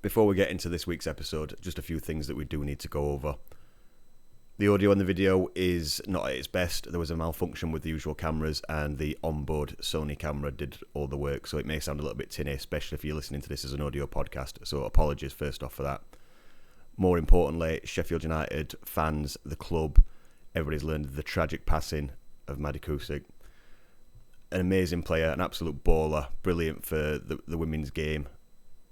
Before we get into this week's episode, just a few things that we do need to go over. The audio on the video is not at its best. There was a malfunction with the usual cameras and the onboard Sony camera did all the work, so it may sound a little bit tinny, especially if you're listening to this as an audio podcast, so apologies first off for that. More importantly, Sheffield United fans, the club, everybody's learned the tragic passing of Maddie Cusick. An amazing player, an absolute baller, brilliant for the women's game.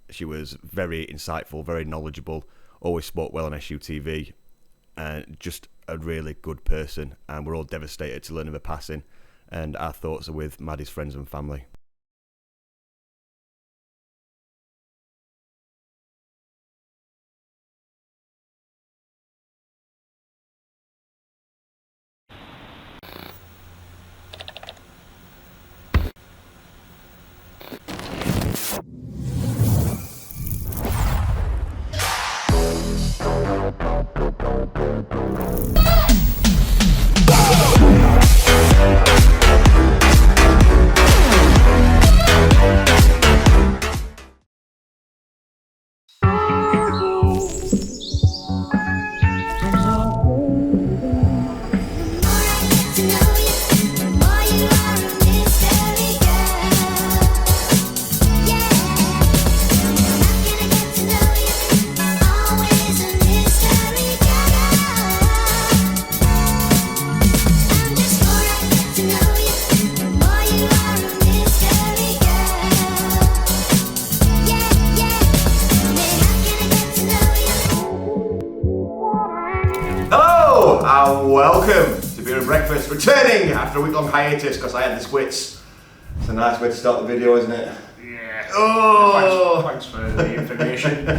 She was very insightful, very knowledgeable, always spoke well on SUTV, and just a really good person. And we're all devastated to learn of her passing, and our thoughts are with Maddie's friends and family. Welcome to Beer and Breakfast, returning after a week-long hiatus because I had the squits. It's a nice way to start the video, isn't it? Yeah. Oh! Thanks for the information. We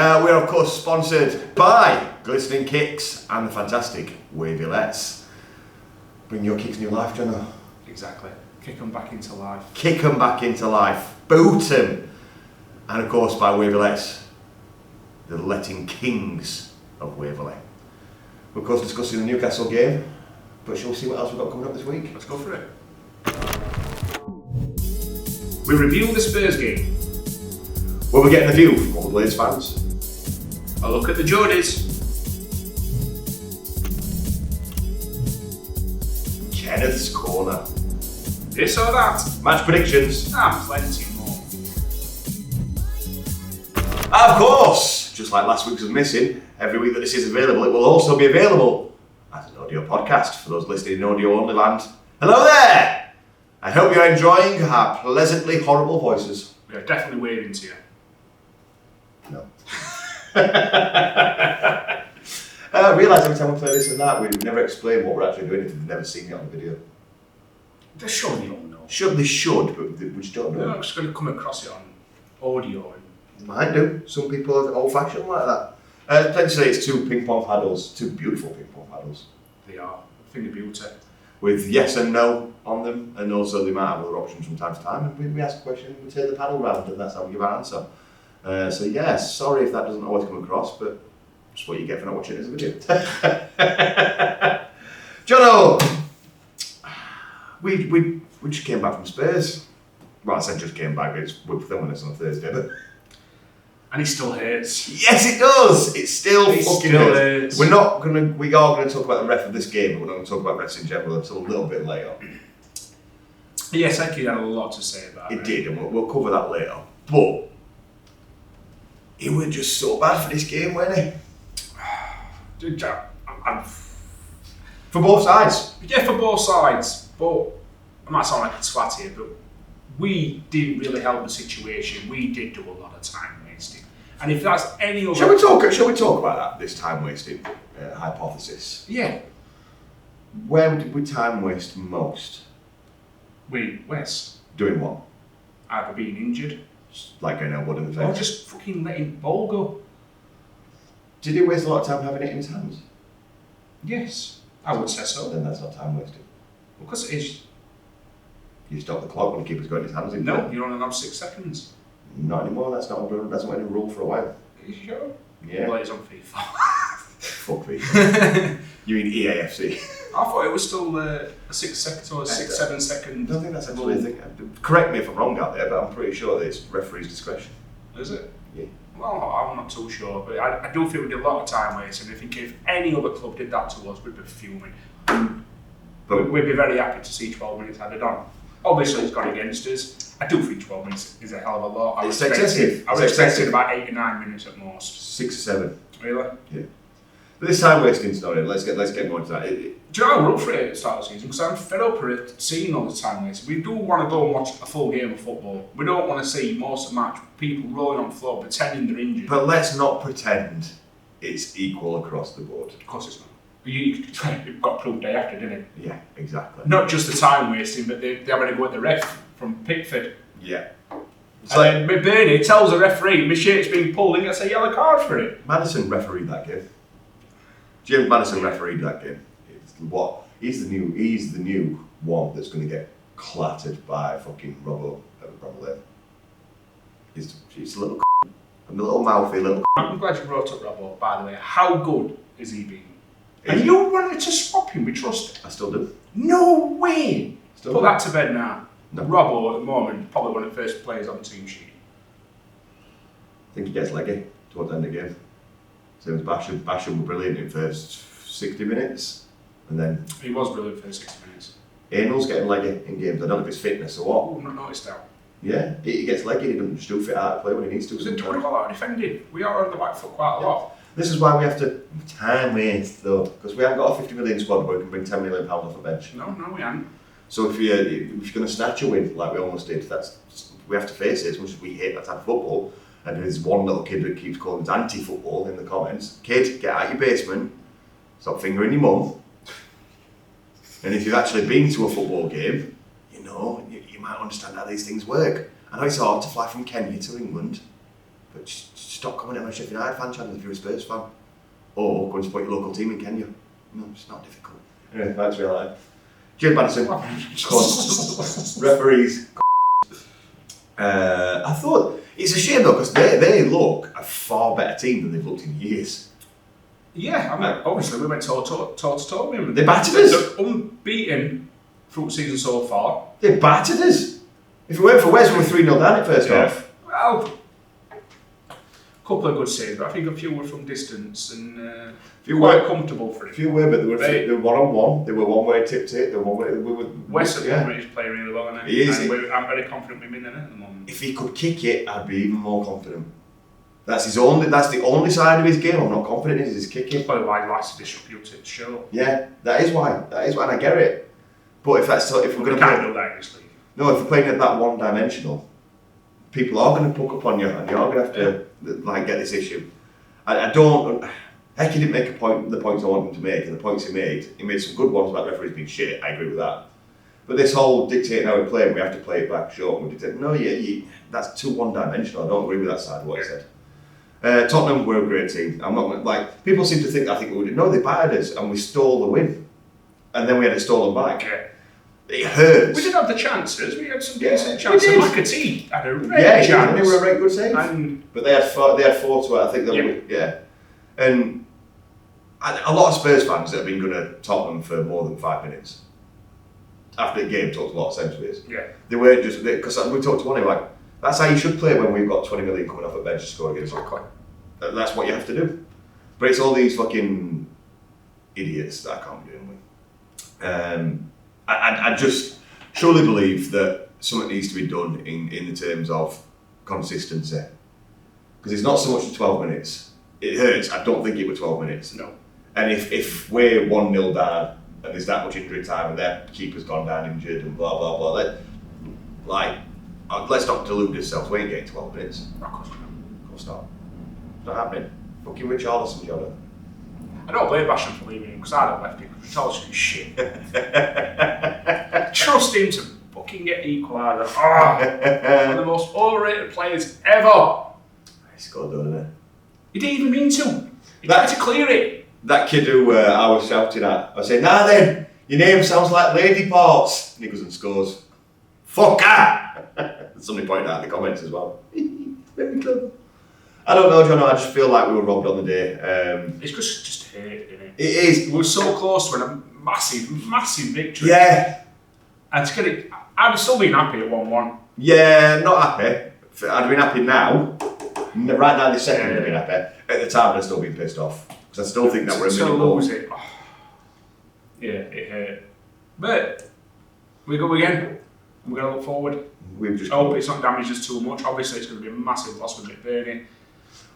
are, of course, sponsored by Glistening Kicks and the fantastic Wavy-Lets. Bring your kicks new life, Jono. Exactly. Kick them back into life. Kick them back into life. Boot them. And, of course, by Wavy-Lets, the letting kings of Waverley. We're, of course, discussing the Newcastle game, but shall we see what else we've got coming up this week? Let's go for it. We review the Spurs game. Where we're getting a view from all the Blades fans. A look at the Geordies. Kenneth's Corner. This or that. Match predictions. And plenty more. Of course, just like last week's was missing, every week that this is available, it will also be available as an audio podcast for those listening in audio-only land. Hello there! I hope you're enjoying our pleasantly horrible voices. We are definitely waving to you. No. I realise every time we play this and that, we never explain what we're actually doing if they've never seen it on the video. They surely all know. They should, but we just don't know. They're not just going to come across it on audio. Might do. Some people are old-fashioned like that. Let's say it's two ping-pong paddles, two beautiful ping-pong paddles. They are. Finger beauty. With yes and no on them, and also they might have other options from time to time. And we ask a question, we turn the paddle round, and that's how we give our answer. So yeah, sorry if that doesn't always come across, but it's what you get for not watching it as a video. Jono, we just came back from Spurs. Well, I said just came back, we're filming this on a Thursday, but... And it still hurts. Yes, it does. It still fucking hurts. hurts. We are gonna talk about the ref of this game, but we're not gonna talk about refs in general until a little bit later. Yes, I had a lot to say about it. It did, and we'll cover that later. But it was just so bad for this game, wasn't it? For both sides. Yeah, for both sides. But I might sound like a twat here, but we didn't really help the situation. We did do a lot of time wasting. And if that's any other... Shall we talk about that, this time wasting hypothesis? Yeah. Where did we time waste most? West. Doing what? Either being injured. Like an elbow in the Or face? just fucking letting the ball go. Did he waste a lot of time having it in his hands? Yes. I would say so. Then that's not time wasted. Because it is... You stop the clock when the keeper's got his hands in. No, you're only allowed 6 seconds. Not anymore, that's not been a rule for a while. Are you sure? Yeah. Well, it's on FIFA. Fuck me. You mean EAFC? I thought it was still a 6 second or a 7 second. I don't think that's actually a thing. Correct me if I'm wrong out there, but I'm pretty sure that it's referee's discretion. Is it? Yeah. Well, I'm not too sure, but I do think we did a lot of time wasting. I think if any other club did that to us, we'd be fuming. But we'd be very happy to see 12 minutes added on. Obviously, it's gone against us. I do think 12 minutes is a hell of a lot. I was expecting about 8 or 9 minutes at most. 6 or 7. Really? Yeah. But this time wasting story. Let's get going to that. Do you know we're up for it at the start of the season? Because I'm fed up with seeing all the time wasted. We do want to go and watch a full game of football. We don't want to see most of the match people rolling on the floor pretending they're injured. But let's not pretend it's equal across the board. Of course it's not. You've got proof day after, didn't it? Yeah, exactly. Not just the time wasting, but they're having to go at the ref from Pickford. Yeah. So and then Bernie tells the referee, my shirt's being pulled, and gets a yellow card for it. Madison refereed that game. Jim Madison refereed that game. He's the new one that's going to get clattered by fucking Robbo at Bromley. He's a little mouthy little. I'm glad you brought up Robbo, by the way. How good is he been? And you wanted to swap him, we trust him. I still do. No way! Still Put do. that to bed now. No. Robbo at the moment, probably one of the first players on the team sheet. I think he gets leggy towards the end of the game. Same as Basham. Basham was brilliant in the first 60 minutes. And then He was brilliant for 60 minutes. Ainol's getting leggy in games. I don't know if it's fitness or what. Oh, not noticed that. Yeah, he gets leggy. He doesn't just do fit out of play when he needs to. We're doing a lot of defending. We are on the back foot quite a lot. This is why we have to time waste though, because we haven't got a 50 million squad where we can bring £10 million off the bench. No, we haven't. So if you're going to snatch a win like we almost did, we have to face it. As much as we hate that type of football, and there's one little kid that keeps calling it anti-football in the comments. Kid, get out your basement, stop fingering your mum. And if you've actually been to a football game, you know you might understand how these things work. I know it's hard to fly from Kenya to England, but just stop commenting on a Sheffield United fan channel if you're a Spurs fan, or go and support your local team in Kenya. No, it's not difficult. Anyway, that's real life. Jim Madison, referees. I thought it's a shame though because they look a far better team than they've looked in years. Yeah, I mean, obviously we went toe to toe with them. They battered us. They're unbeaten through the season so far. They battered us. If it weren't for Wes, we were 3-0 down at first half. Well, a couple of good saves, but I think a few were from distance and quite comfortable for it. A few were, but they were one-on-one. They were one way tipped it. They were one way. Wes at the moment is playing really well, isn't he? He is. I'm very confident with him in it at the moment. If he could kick it, I'd be even more confident. That's the only side of his game I'm not confident in is his kicking. That's probably why he likes to distribute it, sure. Yeah, that is why, and I get it. But if we're going to can't do that in this league. No, if we're playing at that one-dimensional, people are going to puck up on you, and you're going to have to get this issue. I don't. Heck, he didn't make the points I wanted him to make, and the points he made some good ones about referees being shit. I agree with that. But this whole dictating how we play, and we have to play it back short. And we dictate. No, that's too one-dimensional. I don't agree with that side of what he said. Tottenham were a great team. I'm not people seem to think we would. No, they battered us, and we stole the win, and then we had it stolen back. Yeah. It hurts. We did have the chances. We had some decent chances. McAtee had a great chance. They were a very good save. But they had four to it. I think And a lot of Spurs fans that have been going to Tottenham for more than 5 minutes after the game talked a lot of sense with us. Yeah. They weren't just because we talked to one of them that's how you should play when we've got 20 million coming off a bench to score against us. That's what you have to do. But it's all these fucking idiots that I can't be dealing with. I just truly believe that something needs to be done in the terms of consistency. Because it's not so much the 12 minutes. It hurts. I don't think it was 12 minutes. No. And if we're 1-0 down and there's that much injury time and their keeper's gone down injured and blah, blah, blah, let's not delude ourselves. We ain't getting 12 minutes. Of course not. Of course not. It's not happening. Fucking Richarlison, Jonah. I don't blame Basham for leaving him because I don't left him because Richarlison's shit. Trust him to fucking get the equaliser. One of the most overrated players ever. He scored though, didn't He didn't even mean to. He tried to clear it. That kid who I was shouting at, I said, "Nah then, your name sounds like Lady Parts." And he goes and scores. Fucker! Somebody pointed out in the comments as well. Very clever. I don't know, John. I just feel like we were robbed on the day. It's just hate, isn't it? It is. We were so close to a massive victory. Yeah. And to get it, I'd have still been happy at 1-1. Yeah, not happy. I'd have been happy now, Right now, the second would have been happy. At the time, I'd still been pissed off because I still think that we're a minute more. lose it. Oh. Yeah, it hurt. But we go again. We're going to look forward. I hope it's not damaged us too much. Obviously, it's going to be a massive loss with McBurney.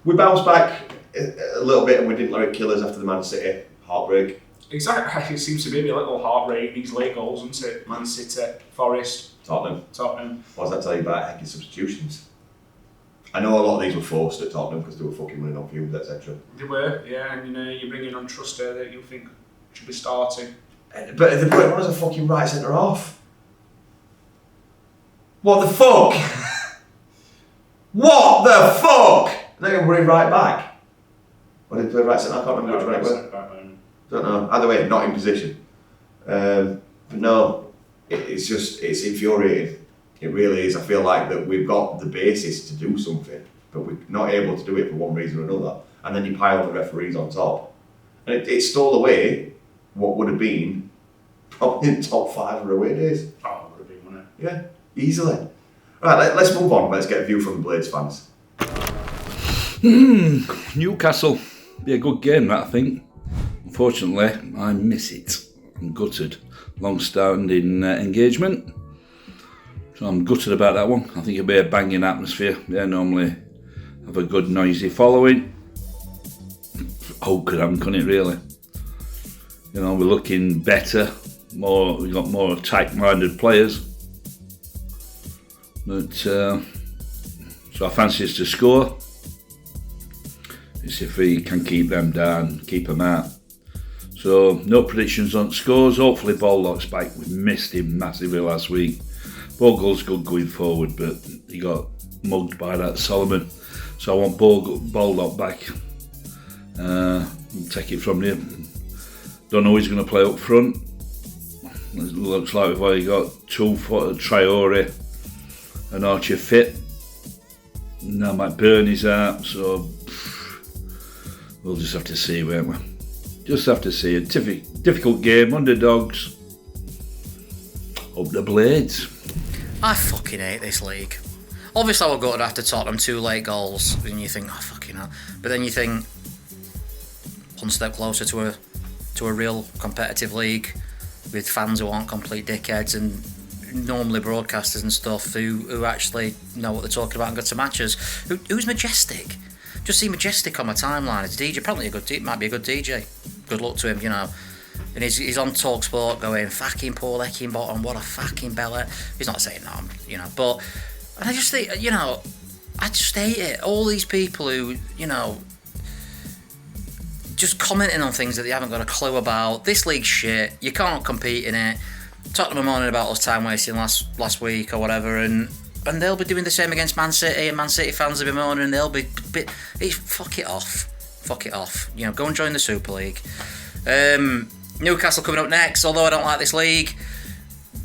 We bounced back a little bit and we didn't let it kill us after the Man City heartbreak. Exactly. It seems to be a little heartbreak. These late goals, isn't it? Man City, Forest, Tottenham. What does that tell you about hecking substitutions? I know a lot of these were forced at Tottenham because they were fucking running on fumes, etc. They were, yeah, and you bring in on Truster that you think should be starting. But they put him on as a fucking right centre half. What the fuck? What the fuck? They're going to bring right back. Or did they play right centre? I can't remember which one it was. Don't know. Either way, not in position. But no, it's infuriating. It really is. I feel like that we've got the basis to do something, but we're not able to do it for one reason or another. And then you pile the referees on top. And it stole away what would have been probably in top 5 of our away days. Oh, it would have been, wouldn't it? Yeah, easily. Right, let's move on. Let's get a view from the Blades fans. Newcastle. Be a good game, that, I think. Unfortunately, I miss it. I'm gutted. Long-standing engagement. So I'm gutted about that one. I think it'll be a banging atmosphere. They normally have a good noisy following. Oh, could happen, couldn't it, really? You know, we're looking better. We've got more attack-minded players. But, so I fancy us to score. It's if we can keep them down, keep them out. So, no predictions on scores. Hopefully, Baldock's back. We missed him massively last week. Bogle's good going forward, but he got mugged by that Solomon. So I want Baldock back. Take it from there. Don't know who's going to play up front. It looks like we've already got 2 for Traore and Archer fit. Now McBurney's out, so we'll just have to see, won't we? Just have to see. A difficult game, underdogs. Up the Blades. I fucking hate this league. Obviously, I will go after Tottenham, 2 late goals, and you think, oh fucking hell. But then you think, one step closer to a real competitive league with fans who aren't complete dickheads and normally broadcasters and stuff who actually know what they're talking about and go to matches. Who's Majestic? Just see Majestic on my timeline. It's DJ, probably might be a good DJ. Good luck to him, you know. And he's on TalkSport going, fucking Paul Eckingbottom, what a fucking bellet. He's not saying that, you know, but and I just think, you know, I just hate it. All these people who, you know, just commenting on things that they haven't got a clue about. This league's shit. You can't compete in it. Tottenham are moaning about us time wasting last week or whatever, and they'll be doing the same against Man City, and Man City fans will be moaning, and they'll be fuck it off. You know, go and join the Super League. Newcastle coming up next. Although I don't like this league,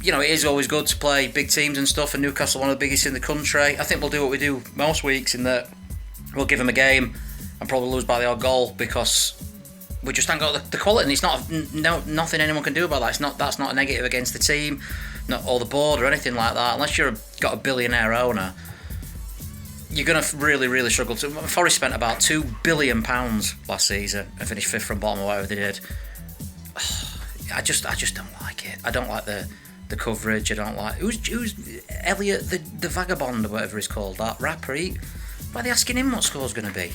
you know, it is always good to play big teams and stuff, and Newcastle one of the biggest in the country. I think we'll do what we do most weeks in that we'll give them a game and probably lose by the odd goal because we just haven't got the quality, and it's nothing anyone can do about that. That's not a negative against the team, or the board or anything like that. Unless you've got a billionaire owner, you're going to really, really struggle to. Forest spent about £2 billion last season and finished 5th from bottom or whatever they did. I just don't like it. I don't like the coverage. I don't like who's Elliot the Vagabond or whatever he's called, that rapper. Why are they asking him what score's going to be?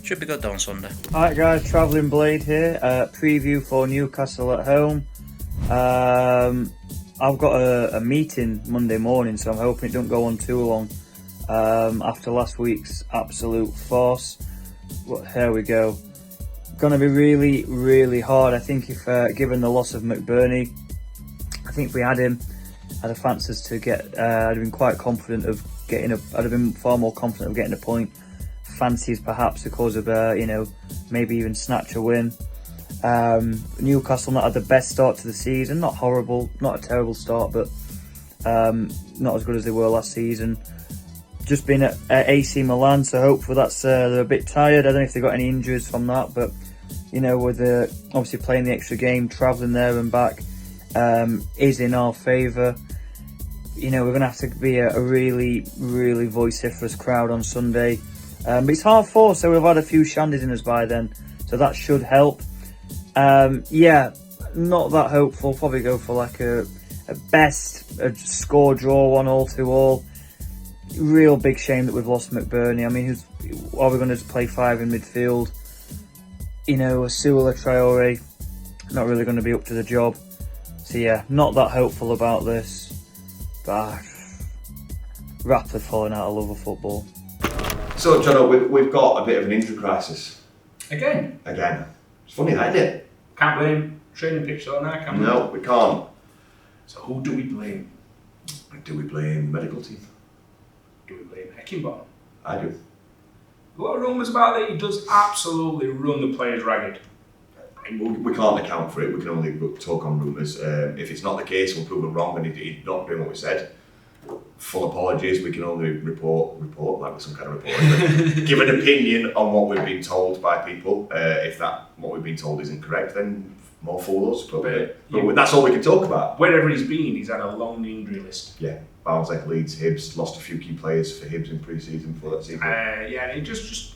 Should be good though on Sunday. Alright guys, Travelling Blade here. Preview for Newcastle at home. I've got a meeting Monday morning, so I'm hoping it don't go on too long. After last week's absolute farce. But here we go. Gonna be really, really hard. I think if given the loss of McBurney, I think if we had him, I'd have fancied us to get. I'd have been quite confident of getting I'd have been far more confident of getting a point. Fancies perhaps because of maybe even snatch a win. Newcastle not had the best start to the season. Not horrible, not a terrible start, but not as good as they were last season. Just been at AC Milan, so hopefully that's they're a bit tired. I don't know if they got any injuries from that, but with obviously playing the extra game, travelling there and back is in our favour. we're going to have to be a really, really vociferous crowd on Sunday. But it's 4:30, so we've had a few shandies in us by then, so that should help. Not that hopeful. Probably go for like a score draw, 1-2-all. Real big shame that we've lost McBurney. I mean, are we going to play 5 in midfield? Asula Traore, not really going to be up to the job. So yeah, not that hopeful about this. But rapidly falling out of love of football. So, Jono, we've got a bit of an injury crisis. Again. It's funny, that, isn't it? Can't blame training pitch though now, can we? No, we can't. So who do we blame? Do we blame the medical team? Do we blame Heckingbottom? I do. A lot of rumours about that he does absolutely run the players ragged. We can't account for it, we can only talk on rumours. If it's not the case, we'll prove it wrong and he's not doing what we said. Full apologies, we can only report like we're some kind of reporter. Give an opinion on what we've been told by people. If what we've been told isn't correct, then more fool us. But that's all we can talk about. Wherever he's been, he's had a long injury list. Yeah, Barnsley, Leeds, Hibs, lost a few key players for Hibs in pre-season for that season. And he just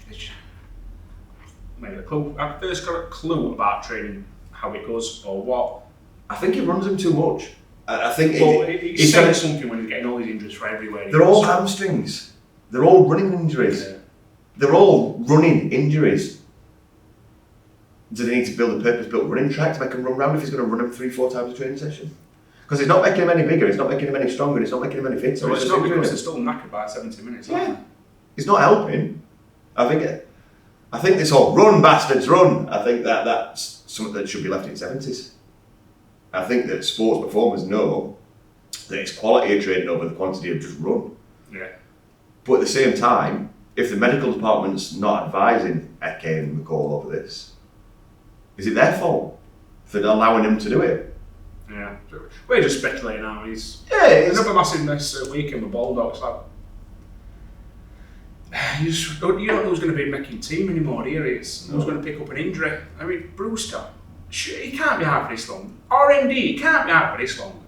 maybe I've first got a clue about training, how it goes or what. I think he runs him too much. I think he's saying something when he's getting all these injuries for everywhere. They're all hamstrings. They're all running injuries. Yeah. They're all running injuries. Do they need to build a purpose-built running track to make him run round if he's going to run him 3-4 times a training session? Because it's not making him any bigger, it's not making him any stronger, it's not making him any fitter. So it's not because they're still knackered by 70 minutes. Yeah, it's not helping. I think this whole run bastards run. I think that's something that should be left in 70s. I think that sports performers know that it's quality of training over the quantity of just run. Yeah. But at the same time, if the medical department's not advising Eke and McCall over this, is it their fault for allowing him to do it? Yeah. We're just speculating now. It's another massive mess weekend with Bulldogs. Like, you don't know who's going to be making team anymore, do you? It's who's going to pick up an injury. I mean, Brewster, he can't be out for this long. RMD, he can't be out for this long.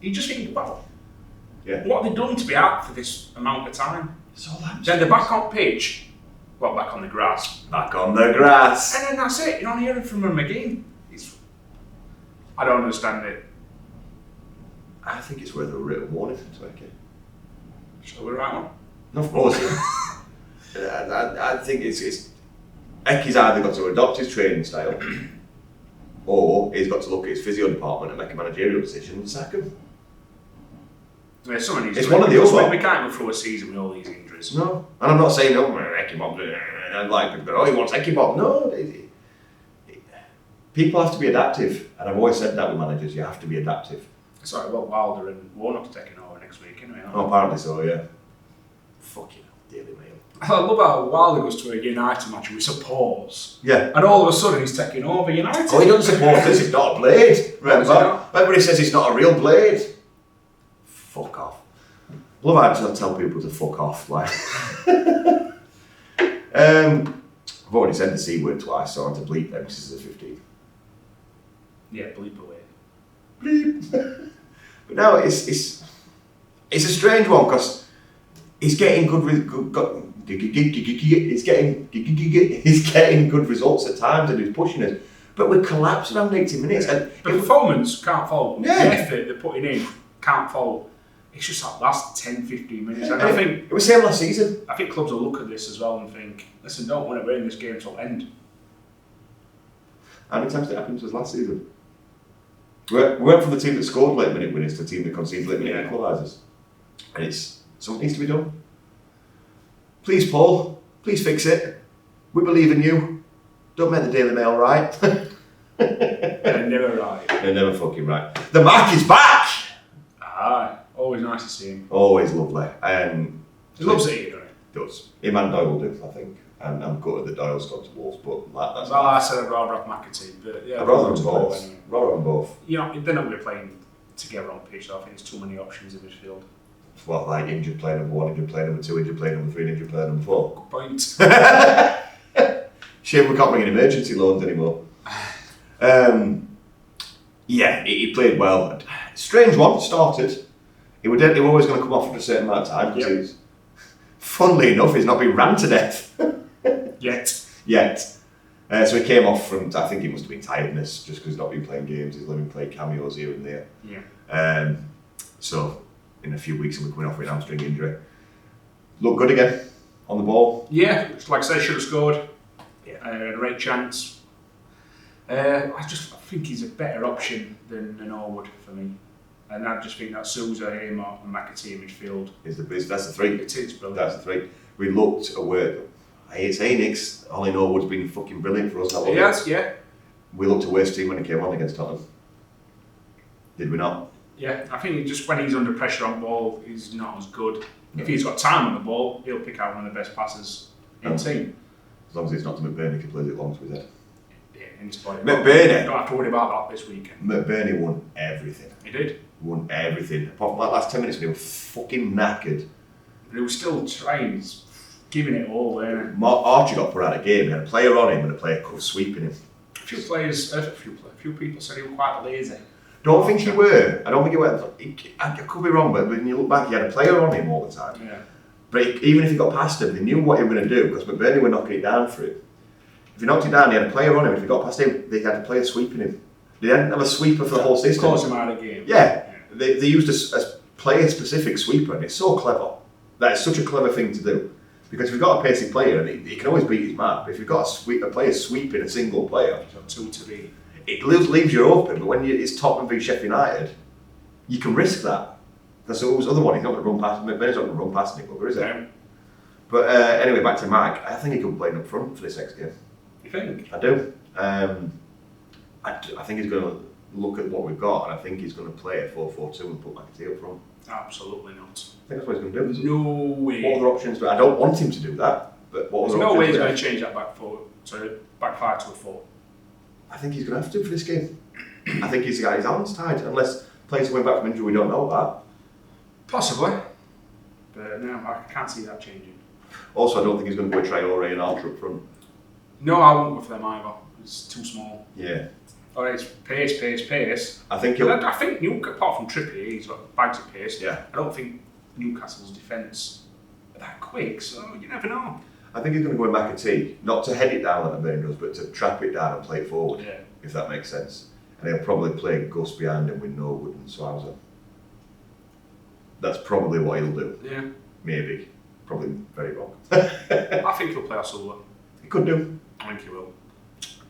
You just think, well, what have they done to be out for this amount of time? It's all that. Then they're back on pitch, back on the grass. Back on the grass. And then that's it. You're not hearing from them again. I don't understand it. I think it's worth a written warning to Eke. Shall we write one? No, of course. I think it's Eke's either got to adopt his training style, or he's got to look at his physio department and make a managerial decision and sack him. Yeah, it's one of the other. We can't go through a season with all these injuries. No, and I'm not saying Eke Bob. And like people go, he wants Eke Bob. No, people have to be adaptive, and I've always said that with managers. You have to be adaptive. Sorry, well, Wilder and Warnock's taking over next week, anyway. Oh, apparently so, yeah. Fucking hell, Daily Mail. I love how Wilder goes to a United match and we supports. Yeah. And all of a sudden he's taking over United. Oh, he doesn't support this, it's not a blade. Remember? Everybody says it's not a real blade. Fuck off. I love how I just tell people to fuck off. Like, I've already said the C word twice, so I want to bleep them because this is the 15th. Yeah, bleep away. Bleep. But no, it's a strange one because he's getting he's getting good results at times and he's pushing us. But we're collapsing around 80 minutes. And the performance can't fault. Yeah. The effort they're putting in can't fault. It's just that last 10-15 minutes. And I think it was the same last season. I think clubs will look at this as well and think, listen, don't want to win this game till end. How many times did it happen to us last season? We went from the team that scored late minute winners to the team that conceded late minute equalisers. And something needs to be done. Please, Paul, please fix it. We believe in you. Don't make the Daily Mail right. They're never right. They're never fucking right. The Mac is back! Aye, always nice to see him. Always lovely. He loves it, doesn't he? Does. Him and Doyle do, I think. And I'm gutted that Doyle's gone to Wolves, but that's... Well, I said I'd rather have McAtee, but yeah. I'd rather have both. Anyway. Rather have both. You know, they're not going to be playing together on pitch, so I think there's too many options in midfield. Well, like injured player number 1, injured player number 2, injured player number 3, and injured player number 4. Good point. Shame we can't bring in emergency loans anymore. Yeah, he played well. Strange one, started. He was always going to come off for a certain amount of time because he's, funnily enough, he's not been ran to death yet. So he came off from, I think he must have been tiredness just because he's not been playing games. He's only playing cameos here and there. Yeah. So in a few weeks he'll be coming off with an hamstring injury. Look good again on the ball. Yeah, like I said, should have scored. A great chance. I think he's a better option than Norwood for me. And I just think that Sousa, Hamer and McAtee in midfield. That's the three. It is brilliant. That's the three. We looked at work. I hate saying Nix. Ollie Norwood's been fucking brilliant for us. He has, yeah. We looked a worse team when he came on against Tottenham. Did we not? Yeah, I think just when he's under pressure on ball, he's not as good. No. If he's got time on the ball, he'll pick out one of the best passes in the team. As long as it's not to McBurney, he plays it long to his head. Yeah, into play. McBurney. Don't have to worry about that this weekend. McBurney won everything. He did. Won everything. Apart from that last 10 minutes, we were fucking knackered. But he was still trying, giving it all, weren't he? Archie got put out of game. He had a player on him and a player sweeping him. A few people said he was quite lazy. Don't think he were. I don't think he were. I could be wrong, but when you look back, he had a player on him all the time. Yeah. But even if he got past him, they knew what he was going to do because McBurney were knocking it down for him. If he knocked it down, he had a player on him. If he got past him, they had a player sweeping him. They didn't have a sweeper for the whole system. Close him out of the game. Yeah. They used a player-specific sweeper, and it's so clever. That is such a clever thing to do. Because if you've got a pacey player, and he can always beat his man, but if you've got a player sweeping a single player, He's got 2 to be. it leaves you open. But when it's Tottenham v Sheffield United, you can risk that. Because the other one, he's not going to run past McBurney's not going to run past Nick Bugger, is it? No. But anyway, back to Mac. I think he could be playing up front for this next game. You think? I do. I think he's going to look at what we've got, and I think he's going to play a 4-4-2 and put McAtee up front. Absolutely not. I think that's what he's going to do. There's no way. What other options? I don't want him to do that. But what There's other no options way he's are there? going to change that back 5 to a 4. I think he's going to have to for this game. I think he's got his hands tied, unless players coming back from injury. We don't know that. Possibly. But no, I can't see that changing. Also, I don't think he's going to go Traore and Archer up front. No, I won't go for them either. It's too small. Yeah. Or it's pace. I think I think apart from Trippier, he's got bags of pace. Yeah. I don't think Newcastle's defence are that quick, so you never know. I think he's going to go with McAtee, not to head it down like the main does, but to trap it down and play it forward, if that makes sense. And he'll probably play Gus behind him with Norwood and Sousa. That's probably what he'll do. Yeah. Maybe. Probably very wrong. I think he'll play Asula. He could do. I think he will.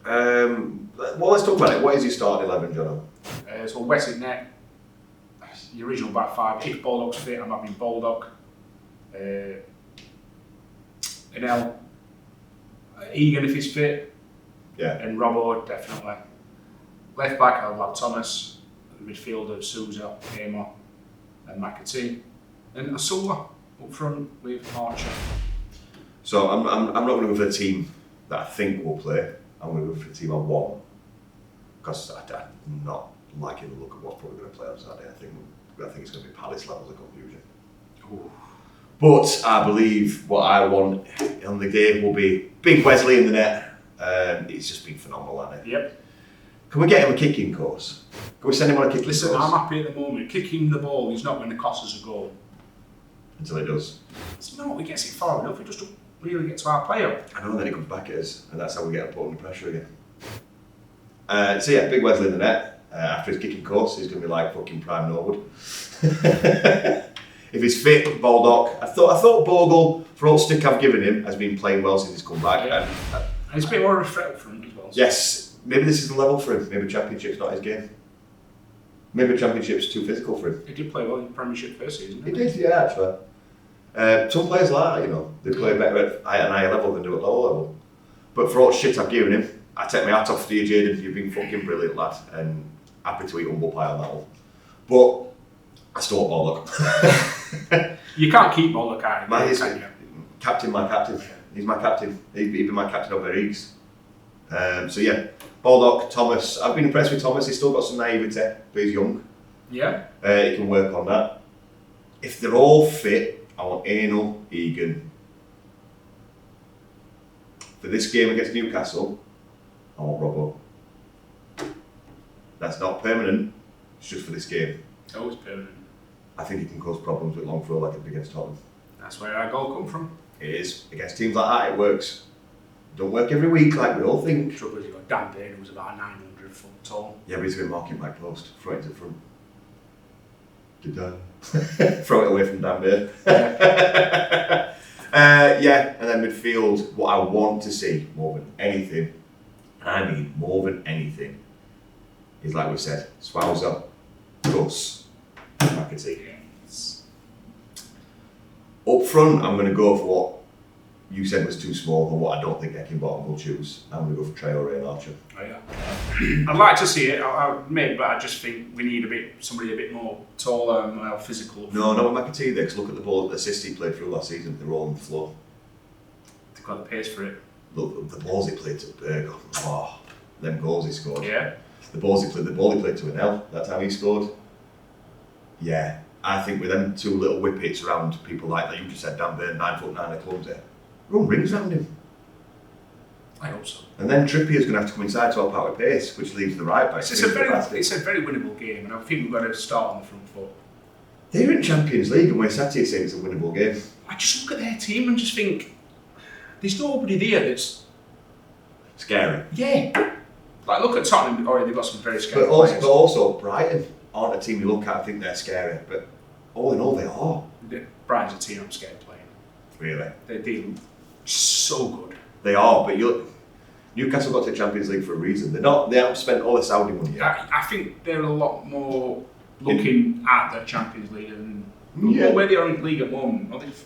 Well, let's talk about it. What is your starting 11, Jono? So Wesson net, the original back 5. If Baldock's fit, I'm having Baldock. Enel, Egan if he's fit. Yeah. And Robbo, definitely. Left back, I'll have Thomas. Midfielder, Sousa, Hamer, and McAtee. And Asula up front with Archer. So I'm not going to go for the team that I think will play. I'm going to go for the team I want. Because I'm not liking the look of what's probably going to play on Saturday. I think it's going to be Palace levels of confusion. Ooh. But I believe what I want on the game will be Big Wesley in the net. It's just been phenomenal, hasn't it? Yep. Can we get him a kicking course? Can we send him on a kicking course? Listen, I'm happy at the moment. Kicking the ball is not going to cost us a goal. Until he does. No, he gets it far enough. It just don't really get to our player. I know, and then he comes back at us, and that's how we get put under pressure again. So yeah, Big Wesley in the net. After his kicking course, he's going to be like fucking prime Norwood. If he's fit, Baldock. I thought Bogle, for all stick I've given him, has been playing well since he's come back. Yeah. And he's a bit more of a threat for him as well. Yes, maybe this is the level for him. Maybe Championship's not his game. Maybe Championship's too physical for him. He did play well in the Premiership first season. He did, yeah, actually. Some players like that, you know, they play better at an higher level than do at lower level. But for all shit I've given him, I take my hat off to you, Jaden. You've been fucking brilliant, lad, and happy to eat humble pie on that one. But I still want Baldock. You can't keep Baldock out of my can you? Captain, my captain. He's my captain. He'd be my captain over Eagles. So yeah, Baldock, Thomas. I've been impressed with Thomas. He's still got some naivety, but he's young. Yeah. He can work on that. If they're all fit, I want Anal, Egan. For this game against Newcastle, I want Robbo. That's not permanent. It's just for this game. Always permanent. I think it can cause problems with long throw like it did against Tottenham. That's where our goal come from. It is. Against teams like that, it works. Don't work every week like we all think. The trouble is, you've got Dan Bain, who was about 900 foot tall. Yeah, but he's going to mark it back post, throw it to the front. Throw it away from Dan Bain. Yeah, and then midfield, what I want to see more than anything, I mean more than anything, is like we said, Swauser, Gus, McAtee. Yes. Up front, I'm going to go for what you said was too small and what I don't think Eckenbottom will choose. I'm going to go for Traore and Archer. Oh, yeah. I'd like to see it, I admit, but I just think we need somebody a bit more taller and more physical. No, not with McAtee there, because look at the ball, the assists he played through last season, they're all on the floor. They've got the pace for it. Look, the balls he played to Berger, them goals he scored. Yeah. The ball he played to L, that time he scored. Yeah, I think with them two little whippets around people like that, you just said Dan Burn, 9'9" at clubs there, run rings around him. I hope so. And then Trippier's going to have to come inside to help out with pace, which leaves the right back. It's a very winnable game, and I think we've got to start on the front foot. They're in Champions League, and we're sat here saying it's a winnable game. I just look at their team and just think, there's nobody there that's Scary. yeah. Like look at Tottenham. Already they've got some very scary But also, players. but also Brighton aren't a team you look at and think they're scary, but all in all they are. Brighton's a team I'm scared of playing. Really. They're doing so good. They are, but Newcastle got to the Champions League for a reason. They haven't spent all their Saudi money yet. I think they're a lot more looking at the Champions League and Yeah. where they are in the league at the moment. Well, they've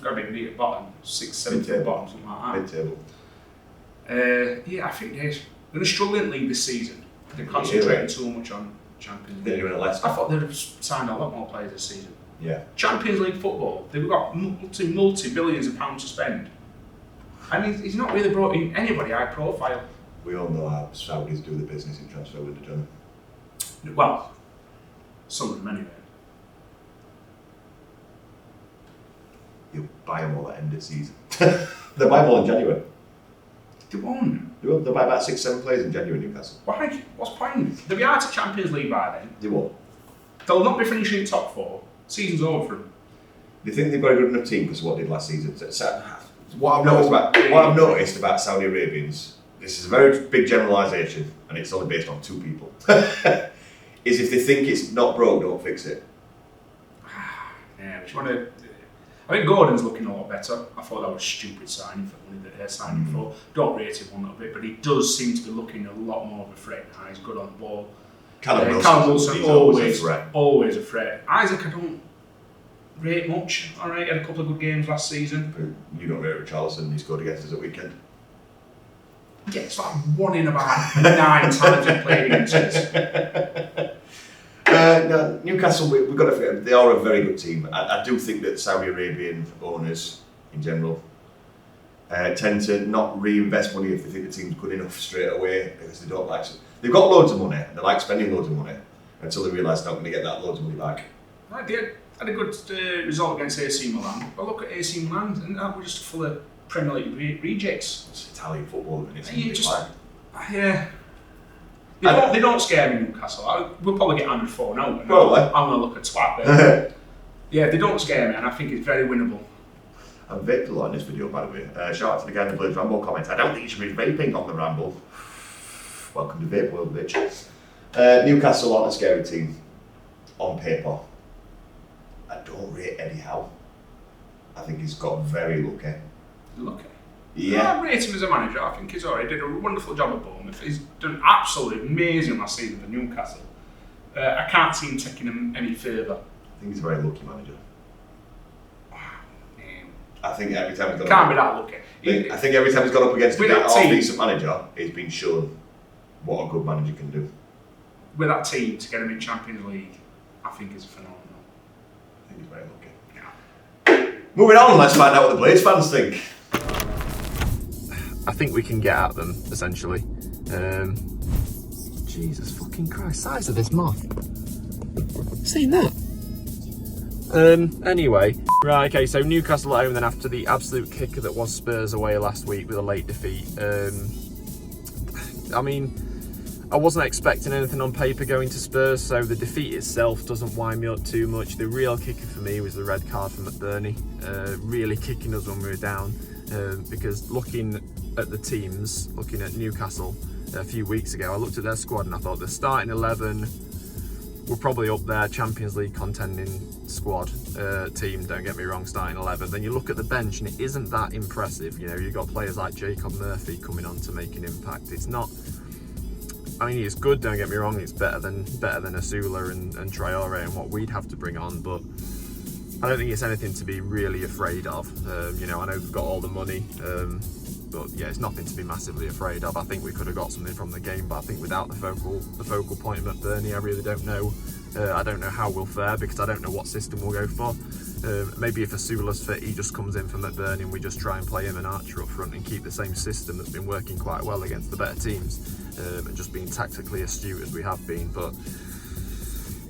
got to be at the bottom, 6th, 7th at the Mid-table. bottom, something like that. Mid-table. Yeah, I think they're going to struggle in the league this season. They're concentrating too much on Champions They're League. doing it less. I thought they'd have signed a lot more players this season. Yeah. Champions League football, they've got multi-billions of pounds to spend. And he's not really brought in anybody high profile. We all know how Saudis do the business in transfer window, don't we? Well, some of them anyway. You'll buy them all at end of season. They'll buy them all in January. They won't. They'll buy about 6-7 players in January, Newcastle. Why? What's the point? They'll be out of Champions League by then. They won't. They'll not be finishing top 4. Season's over for them. They think they've got a good enough team because of what they did last season. What I've noticed about Saudi Arabians, this is a very big generalisation, and it's only based on 2 people, is if they think it's not broke, don't fix it. Yeah, which one? I think Gordon's looking a lot better. I thought that was a stupid signing for the money that they're signing for. Don't rate him one little bit, but he does seem to be looking a lot more of a threat now. He's good on the ball. Callum Wilson he's always always a threat. Isaac, I don't rate much. All right, he had a couple of good games last season. You don't rate Richarlison, he scored against us at weekend. Yeah, it's like 1 in about 9 times he played against us. No, Newcastle, we've got to forget, they are a very good team. I do think that Saudi Arabian owners, in general, tend to not reinvest money if they think the team's good enough straight away, because they don't like. They've got loads of money, and they like spending loads of money until they realise they're not going to get that loads of money back. Right, they had a good result against AC Milan, but look at AC Milan, and that was just full of Premier League rejects. It's Italian football, and it's yeah. They don't scare me, Newcastle. We'll probably get 104 now. Probably. I'm going to look at twat there. Yeah, they don't scare me, and I think it's very winnable. I'm vaped a lot in this video, by the way. Shout out to the guy in the Blues Ramble comments. I don't think you should be vaping on the Ramble. Welcome to Vape World, bitch. Newcastle aren't a scary team on paper. I don't rate Eddie Howe. I think he's got very lucky. Lucky? Yeah. I rate him as a manager. I think he's already did a wonderful job at Bournemouth. He's done absolutely amazing last season for Newcastle. I can't see him taking him any further. I think he's a very lucky manager. I think every time he's gone Can't be that lucky. I think every time he's gone up against a With that team- half-decent manager, he's been shown what a good manager can do. With that team to get him in Champions League, I think is phenomenal. I think he's very lucky. Yeah. Moving on, let's find out what the Blades fans think. I think we can get at them, essentially. Jesus fucking Christ, size of this moth. Seen that? Anyway, right, okay, so Newcastle at home then after the absolute kicker that was Spurs away last week with a late defeat. I mean, I wasn't expecting anything on paper going to Spurs, so the defeat itself doesn't wind me up too much. The real kicker for me was the red card for McBurney, really kicking us when we were down, because looking at the teams, looking at Newcastle a few weeks ago, I looked at their squad and I thought the starting 11 were probably up there, Champions League contending squad team, don't get me wrong, starting 11. Then you look at the bench and it isn't that impressive. You know, you've got players like Jacob Murphy coming on to make an impact. It's not, I mean, he's good, don't get me wrong, he's better than Asula and Traore and what we'd have to bring on, but I don't think it's anything to be really afraid of. You know, I know we've got all the money, but yeah, it's nothing to be massively afraid of. I think we could have got something from the game, but I think without the focal point of McBurney, I really don't know. I don't know how we'll fare because I don't know what system we'll go for. Maybe if Asula's fit, he just comes in for McBurney and we just try and play him and Archer up front and keep the same system that's been working quite well against the better teams, and just being tactically astute as we have been. But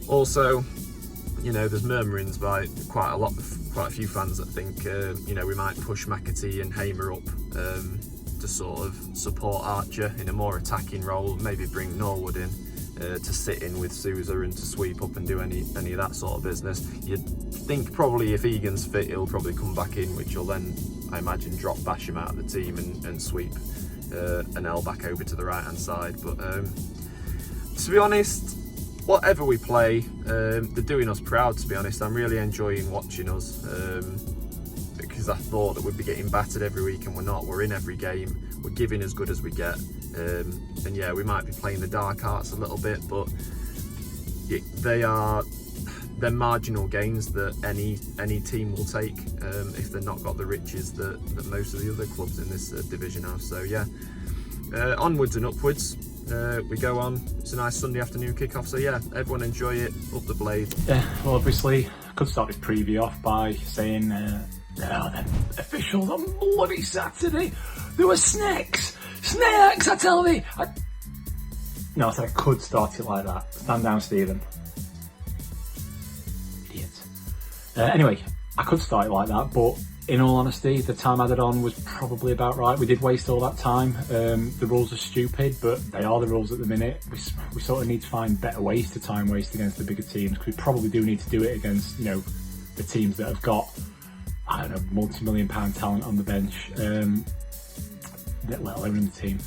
also, you know, there's murmurings by quite a few fans that think, you know, we might push McAtee and Hamer up to sort of support Archer in a more attacking role, maybe bring Norwood in to sit in with Sousa and to sweep up and do any of that sort of business. You'd think probably if Egan's fit, he'll probably come back in, which will then, I imagine, drop Basham out of the team and sweep an L back over to the right hand side. But to be honest, whatever we play, they're doing us proud, to be honest. I'm really enjoying watching us, because I thought that we'd be getting battered every week and we're not. We're in every game, we're giving as good as we get, and yeah, we might be playing the dark arts a little bit, but they're marginal gains that any team will take if they've not got the riches that most of the other clubs in this division have. So yeah, onwards and upwards. We go on. It's a nice Sunday afternoon kick-off, so yeah, everyone enjoy it. Up the blade. Yeah, well, obviously, I could start this preview off by saying, the officials on bloody Saturday, there were snakes, I tell thee. No, I said I could start it like that. Stand down, Stephen. Idiot. Anyway, I could start it like that, but in all honesty, the time added on was probably about right. We did waste all that time. The rules are stupid, but they are the rules at the minute. We sort of need to find better ways to time waste against the bigger teams, because we probably do need to do it against, you know, the teams that have got, I don't know, multi-million-pound talent on the bench, let alone in the team.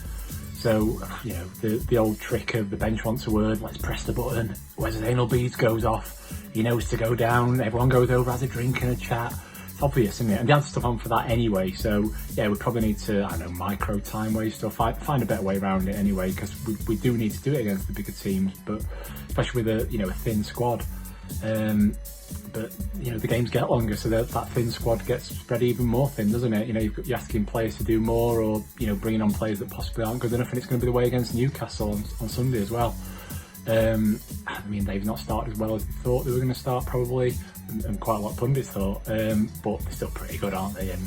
So, you know, the old trick of the bench wants a word, let's press the button, Wes anal beads goes off, he knows to go down, everyone goes over, has a drink and a chat. It's obvious, isn't it? And they had stuff on for that anyway, so yeah, we probably need to, I don't know, micro time waste or find a better way around it anyway, because we do need to do it against the bigger teams, but especially with a thin squad. But you know, the games get longer, so that thin squad gets spread even more thin, doesn't it? You know, you're asking players to do more, or you know, bringing on players that possibly aren't good enough, and it's going to be the way against Newcastle on Sunday as well. I mean, they've not started as well as they thought they were going to start, probably, and quite a lot of pundits thought, but they're still pretty good, aren't they? And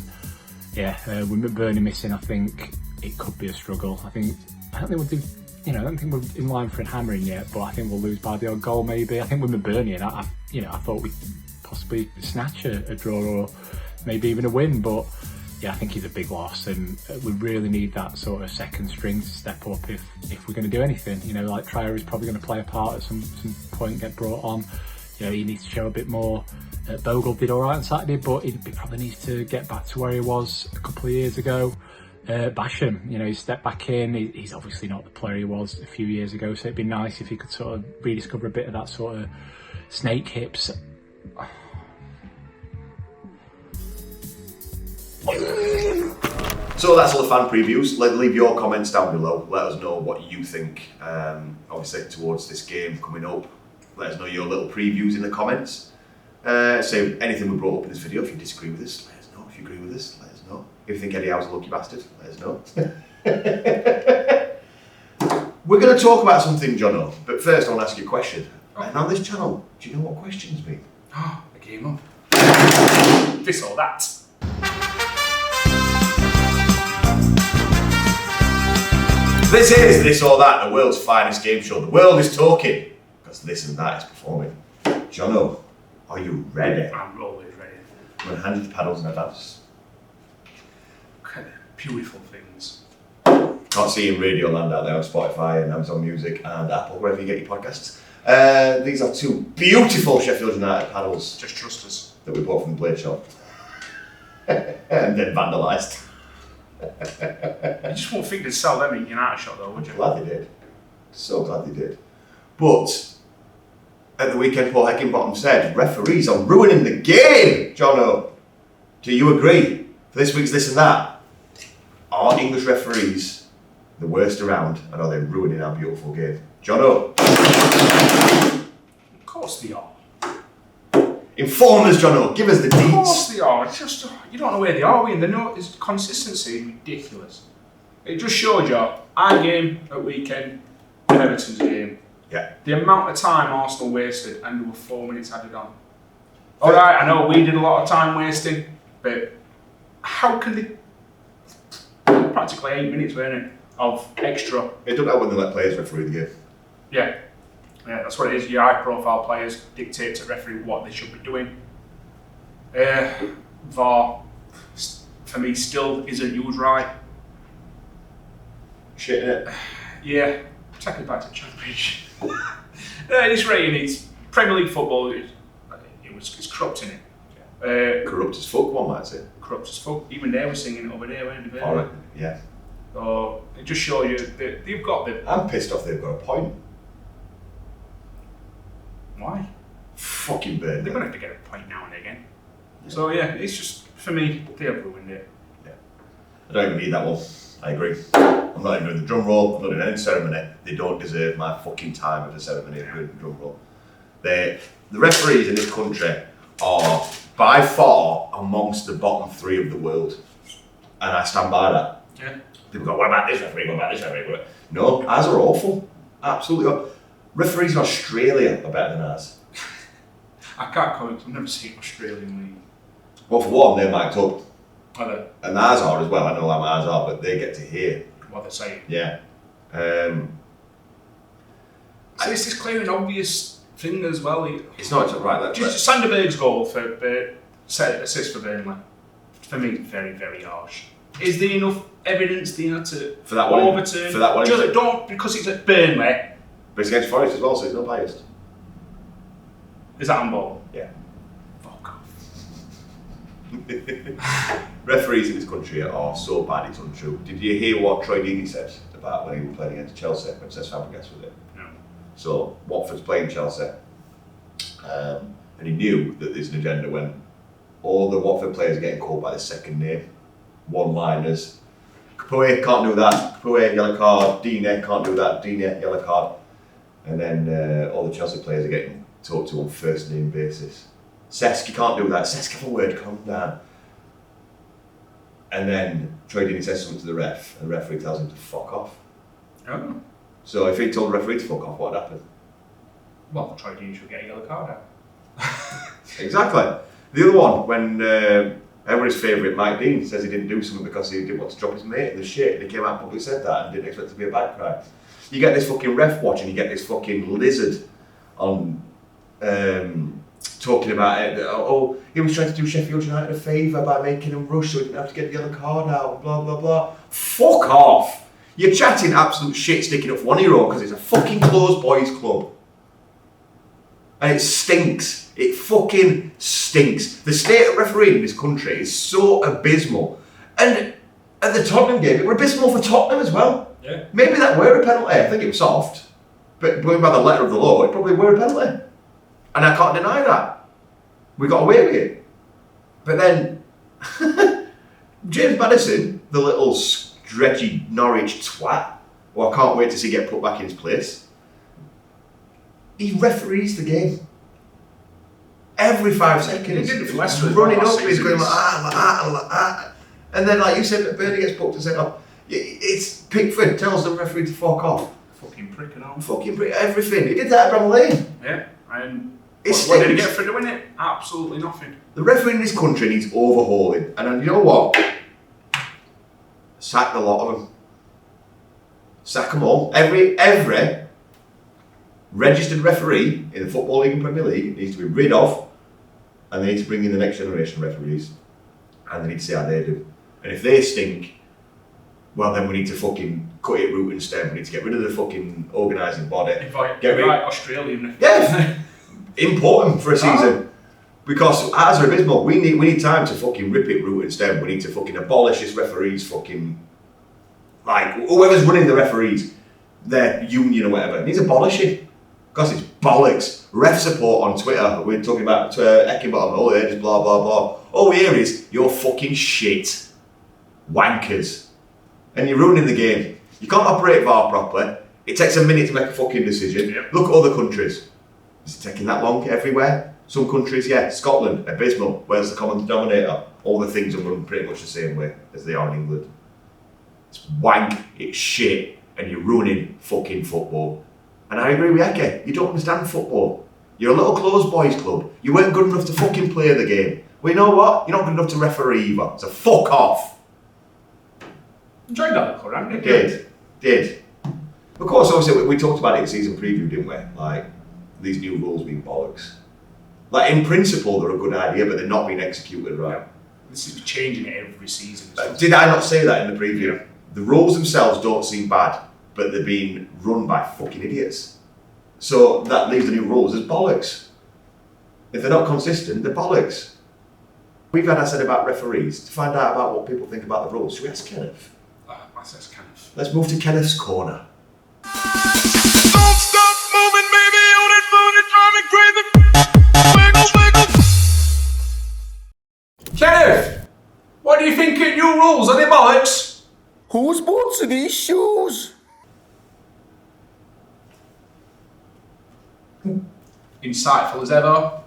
yeah, with McBurney missing, I think it could be a struggle. I don't think we'll do. You know, I don't think we're in line for a hammering yet, but I think we'll lose by the odd goal maybe. I think with McBurney, and I thought we'd possibly snatch a draw or maybe even a win, but yeah, I think he's a big loss, and we really need that sort of second string to step up if we're going to do anything. You know, like Traore is probably going to play a part at some point, get brought on. You know, he needs to show a bit more. Bogle did all right on Saturday, but he probably needs to get back to where he was a couple of years ago. Basham, you know, he's stepped back in. He's obviously not the player he was a few years ago, so it'd be nice if he could sort of rediscover a bit of that sort of snake hips. So that's all the fan previews. Leave your comments down below. Let us know what you think, obviously, towards this game coming up. Let us know your little previews in the comments. Say anything we brought up in this video. If you disagree with us, let us know. If you agree with us, let us know. If you think Eddie Howe's a lucky bastard, let us know. We're going to talk about something, Jono, but first I want to ask you a question. And on this channel, do you know what questions mean? Oh, I gave up. This or that. This is This or That, the world's finest game show. The world is talking, because this and that is performing. Jono, are you ready? I'm always ready. I'm going to hand you the paddles in advance. Okay, beautiful things. Can't see in Radio Land out there on Spotify and Amazon Music and Apple, wherever you get your podcasts. These are two beautiful Sheffield United paddles. Just trust us. That we bought from the blade shop. And then vandalised. You just won't think they'd sell them in United shop though, would you? Glad they did. So glad they did. But at the weekend, Paul Heckingbottom said, referees are ruining the game, Jono. Do you agree? For this week's This and That, are English referees the worst around, and are they ruining our beautiful game? Jono. Of course they are. Inform us, Jono. Give us the deets. Of course they are. It's just, you don't know where they are, and the consistency is ridiculous. It just showed you our game at weekend, Everton's game. Yeah. The amount of time Arsenal wasted, and there were 4 minutes added on. Alright, I know we did a lot of time wasting, but how can they... Practically 8 minutes, weren't it, of extra. It doesn't help when they let players referee the game. Yeah. Yeah, that's what it is. Your high-profile players dictate to the referee what they should be doing. VAR, for me, still isn't used right. Shit, innit? Yeah. Take it back to the Championship. This rating is Premier League football. It's corrupt, innit? Corrupt as fuck, one might say. Corrupt as fuck. Even they were singing it over there, weren't they? Alright, yeah. So it just shows you that they've got the. I'm pissed off they've got a point. Why? Fucking burn. They're going to have to get a point now and again. Yeah. So yeah, it's just, for me, they have ruined it. Yeah. I don't even need that one. I agree. I'm not even doing the drum roll, I'm not doing any ceremony. They don't deserve my fucking time of the ceremony of doing the drum roll. The referees in this country are by far amongst the bottom 3 of the world. And I stand by that. Yeah. People go, what about this referee? What about this referee? No, ours are awful. Absolutely awful. Referees in Australia are better than ours. I can't comment, I've never seen Australian league. Well, for one, they're mic'd up. Are they? And ours are as well. I know how ours are, but they get to hear what they're saying. Yeah. So it's this clear and obvious thing as well. It's not right. Just Sanderberg's goal for assist for Burnley. For me, very, very harsh. Is there enough evidence there to for that one overturn? For that one, just don't, because it's at Burnley. But it's against Forest as well, so it's not biased. Is that handball? Yeah. Fuck off. Referees in this country are so bad it's untrue. Did you hear what Troy Deeney said about when he was playing against Chelsea when Cesc Fabregas was it? No. So Watford's playing Chelsea, and he knew that there's an agenda when all the Watford players are getting called by the second name, one-liners. Capoue can't do that. Capoue yellow card. Deeney can't do that. Deeney yellow card. And then all the Chelsea players are getting talked to on first name basis. Cesc, you can't do that. Cesc, have a word, calm down. And then Troy Deeney says something to the ref, and the referee tells him to fuck off. Oh. So if he told the referee to fuck off, what would happen? Well, Troy Deeney should get a yellow card out. Exactly. The other one, when everybody's favourite Mike Dean says he didn't do something because he didn't want to drop his mate in the shit, and he came out and publicly said that and didn't expect it to be a bad cry. You get this fucking ref watch and you get this fucking lizard on talking about it. Oh, he was trying to do Sheffield United a favour by making them rush so he didn't have to get the yellow card out, blah, blah, blah. Fuck off! You're chatting absolute shit sticking up for one of your own because it's a fucking closed boys club. And it stinks. It fucking stinks. The state of refereeing in this country is so abysmal. And at the Tottenham game, it was abysmal for Tottenham as well. Yeah. Maybe that were a penalty. I think it was soft. But going by the letter of the law, it probably were a penalty. And I can't deny that. We got away with it. But then, James Maddison, the little stretchy Norwich twat, who I can't wait to see get put back in his place, he referees the game. Every 5 seconds. He did it for Leicester. Running up, he's going like that. And then, like you said, Bernie gets booked and said, oh, it's Pickford tells the referee to fuck off. Fucking prick and all. Fucking prick, everything. He did that at Bramall Lane. Yeah, and What did he get for doing it? Absolutely nothing. The referee in this country needs overhauling. And you know what? Sack a lot of them. Sack them all. Every registered referee in the Football League and Premier League needs to be rid of, and they need to bring in the next generation of referees. And they need to see how they do. And if they stink, well then we need to fucking cut it root and stem. We need to get rid of the fucking organising body. Get rid Australian. Yeah, important for a season. Because as are abysmal, we need time to fucking rip it root and stem. We need to fucking abolish this referees fucking, like, whoever's running the referees, their union or whatever, needs to abolish it. Because it's bollocks. Ref support on Twitter, we're talking about Eckenbottom, all ages, blah blah blah. All we hear is, you're fucking shit. Wankers. And you're ruining the game. You can't operate VAR properly. It takes a minute to make a fucking decision. Yep. Look at other countries. Is it taking that long everywhere? Some countries, yeah. Scotland, abysmal. Where's the common denominator? All the things are run pretty much the same way as they are in England. It's wank, it's shit, and you're ruining fucking football. And I agree with Eke. You don't understand football. You're a little closed boys club. You weren't good enough to fucking play the game. Well, you know what? You're not good enough to referee either. So fuck off. Enjoyed that, haven't you? Did. Of course, obviously, we talked about it in season preview, didn't we? Like, these new rules being bollocks. Like, in principle, they're a good idea, but they're not being executed right. This is changing it every season. Did I not say that in the preview? Yeah. The rules themselves don't seem bad, but they're being run by fucking idiots. So that leaves the new rules as bollocks. If they're not consistent, they're bollocks. We've had, I said, about referees to find out about what people think about the rules. Should we ask Kenneth? That's Kenneth. Let's move to Kenneth's corner. Don't stop moving, baby, on it, driving crazy. Wiggle, wiggle. Kenneth, what do you think of new rules? Are they bollocks? Whose boots are these shoes? Insightful as ever.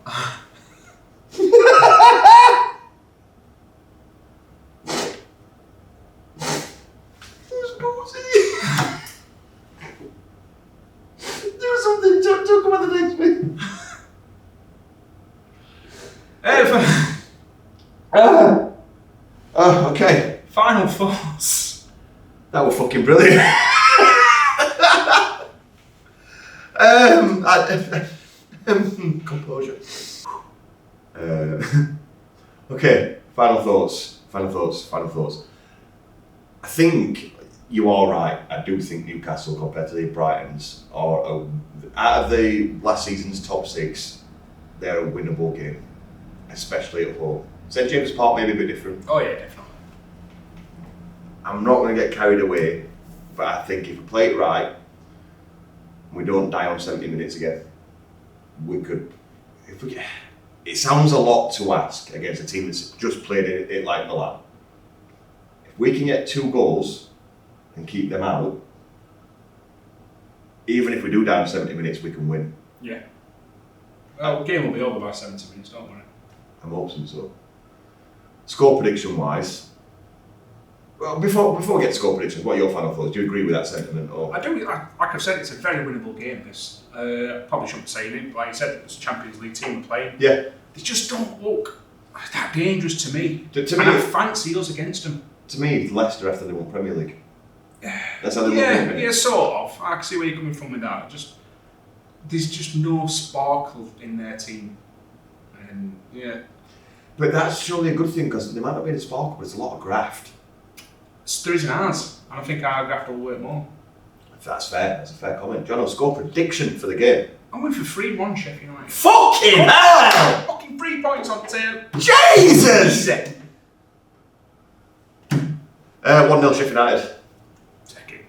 Do something, talk about the next bit. Okay. Final thoughts. That was fucking brilliant. Composure. Okay, final thoughts. I think you are right. I do think Newcastle, compared to the Brightons, are out of the last season's top 6, they're a winnable game, especially at home. St James Park may be a bit different. Oh yeah, definitely. I'm not going to get carried away, but I think if we play it right, we don't die on 70 minutes again. We could, it sounds a lot to ask against a team that's just played it like Milan. If we can get 2 goals and keep them out, even if we do down 70 minutes, we can win. Yeah. Well, the game will be over by 70 minutes, don't worry. I'm hoping so. Score prediction wise, well, before we get to score predictions, what are your final thoughts? Do you agree with that sentiment? Or? I do. Like I've said, it's a very winnable game. This probably shouldn't be saying it, but like you said, it's a Champions League team we're playing. Yeah. They just don't look that dangerous to me. To me, I fancy us against them. To me, it's Leicester after they won Premier League. That's how they look. Yeah, sort of. I can see where you're coming from with that. There's just no sparkle in their team, and yeah. But that's surely a good thing because there might not be a sparkle, but it's a lot of graft. There isn't ours. I don't think our graft will work more. That's fair. That's a fair comment. John, score prediction for the game. I went for 3-1 Sheffield United. Fucking hell! Fucking 3 points on tail. Jesus! 1-0 Sheffield United. Take it.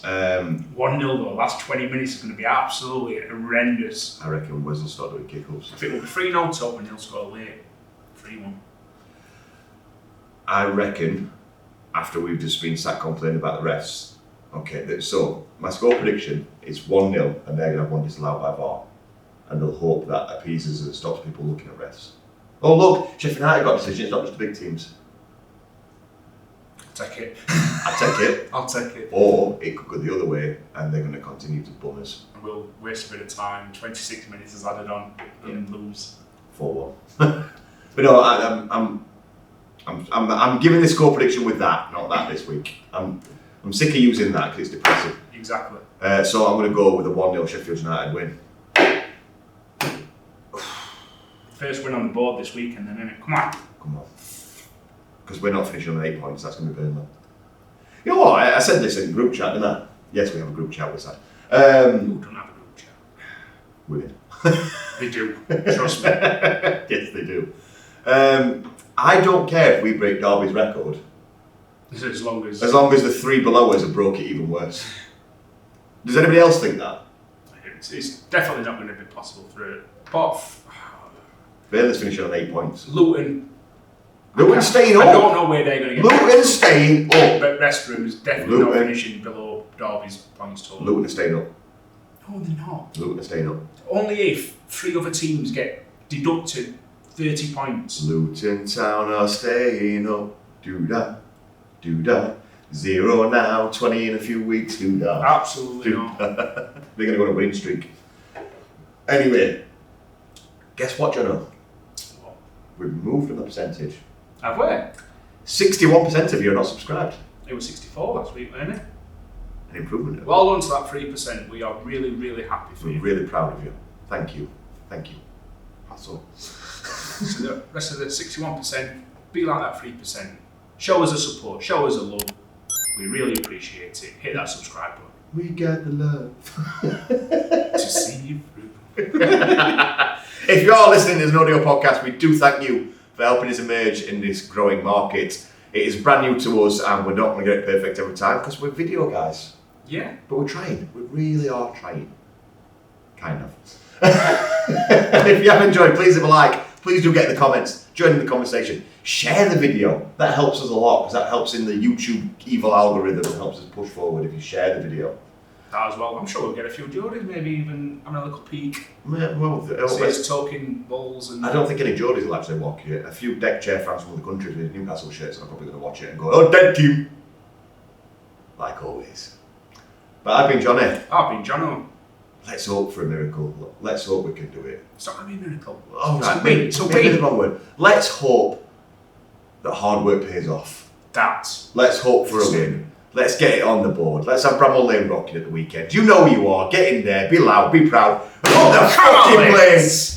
1-0 though. Last 20 minutes is going to be absolutely horrendous. I reckon Wes will start doing kick-ups. I think we'll be 3-0 top and he'll score late. 3-1. I reckon, after we've just been sat complaining about the refs, okay, so my score prediction is 1-0 and they're going to have one disallowed by VAR. And they'll hope that appeases and stops people looking at refs. Oh look, Sheffield United got decisions, not just the big teams. I'll take it. I'll take it. Or it could go the other way and they're going to continue to bum us. And we'll waste a bit of time, 26 minutes is added on and lose. 4-1. But no, I'm giving this score prediction with that, not that this week. I'm sick of using that because it's depressing. Exactly. So I'm going to go with a 1-0 Sheffield United win. First win on the board this weekend then, innit? Come on. Because we're not finishing on 8 points, that's going to be Burnley. You know what? I said this in group chat, didn't I? Yes, we have a group chat with that. Who don't have a group chat? Women. They do. Trust me. Yes, they do. I don't care if we break Derby's record. As long as the 3 below us have broke it even worse. Does anybody else think that? it's definitely not going to be possible for it. But Vale's finishing on 8 points. Luton staying up. I don't know where they're going to get. Luton staying up. But West Brom's definitely not finishing below Derby's points total. Luton are staying up. No, they're not. Luton are staying up. Only if 3 other teams get deducted 30 points. Luton Town are staying up. Do-da, do-da. 0 now, 20 in a few weeks. Do-da. Absolutely Do-da. not. They're going to go on a winning streak. Anyway, guess what, Jono? We've moved on the percentage. Have we? 61% of you are not subscribed. It was 64 last week, wasn't it? An improvement. Well done to that 3%. We are really, really happy for We're you. really proud of you. Thank you. Thank you. That's all. So the rest of the 61%, be like that 3%. Show us a support, show us a love. We really appreciate it. Hit that subscribe button. We got the love. To see you through. If you are listening to an audio podcast, we do thank you for helping us emerge in this growing market. It is brand new to us and we're not going to get it perfect every time because we're video guys. Yeah. But we're trying. We really are trying. Kind of. If you have enjoyed, please leave a like. Please do get in the comments. Join in the conversation. Share the video. That helps us a lot because that helps in the YouTube evil algorithm and helps us push forward if you share the video. That as well. I'm sure we'll get a few Geordies, maybe even have a little peek. Yeah, well, See us talking balls and... I don't think any Geordies will actually watch it. A few deck chair fans from other countries with Newcastle shirts are probably going to watch it and go, "Oh, dead team!" Like always. But I've been Johnny. I've been Jono. Let's hope for a miracle. Let's hope we can do it. It's not going to be a miracle. All right, It's a maybe win. the wrong word. Let's hope that hard work pays off. Let's hope for a win. Let's get it on the board. Let's have Bramall Lane rocking at the weekend. You know who you are. Get in there. Be loud. Be proud. And up the fucking place.